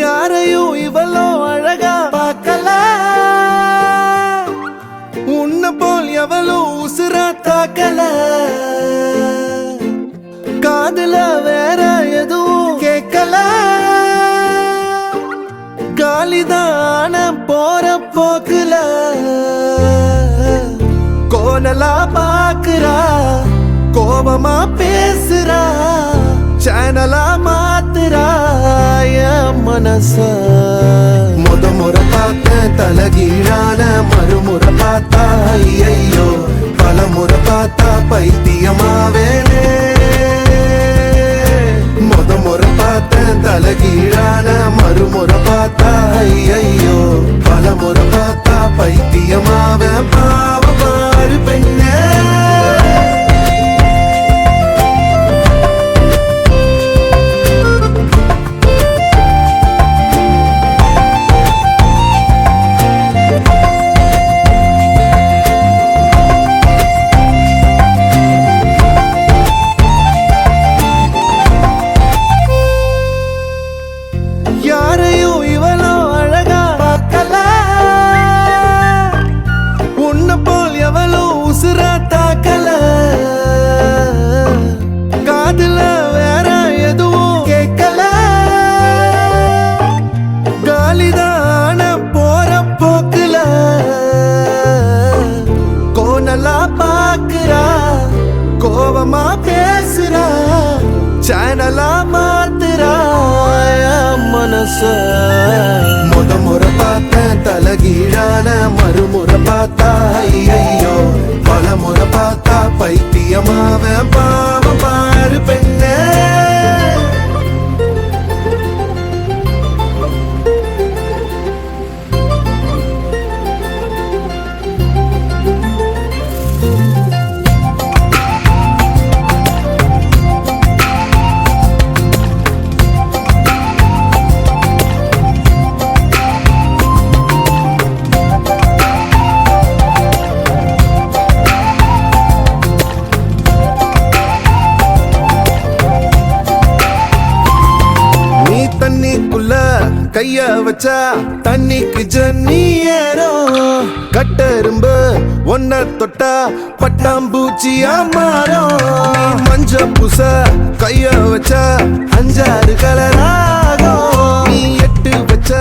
யாரையும் இவளோ அழகா பார்க்கல, உன்ன போல் எவளோ உசுரா தாக்கல, காதுல வேற எதுவும் கேட்கல, காலிதான போற போக்குல கோணலா பாக்குறா, கோபமா பேசுறா, சேனலா மாத்துறா என் மனச. முறை பார்த்த தலகீழான மறுமுறை பார்த்தா ஐயோ, பல முறை பார்த்தா பைத்தியமாவேனே. முறை பார்த்த தலகீழான மறுமுறை பார்த்தா ஐயோ, பல முறை பார்த்தா பைத்தியமாவே. பாவ பாரு பெண்ணே, யாரையும் இவளோ அழகா பார்க்கல, உன்ன போல் எவளோ உசுரா தாக்கல, காதுல வேற எதுவும் கேட்கல, காலிதான போற போக்குல கோணலா பாக்குறா, கோபமா பேசுறா, சேனலா மாத்துறா மனச. முறை பார்த்த தலகீழான மறுமுறை பார்த்தா ஐயோ, பல முறை பார்த்தா பைத்தியமாவ. பாவ பாரு பெண்ணே, தண்ணிக்குள்ள கைய வச்சா தண்ணிக்கு ஜன்னி ஏறும், கட்டெரும்பு ஒன்ன தொட்டா பட்டாம்பூச்சியா மாறும், மஞ்ச பூச கைய வச்சா 5-6 கலராகும், நீ எட்டு வச்ச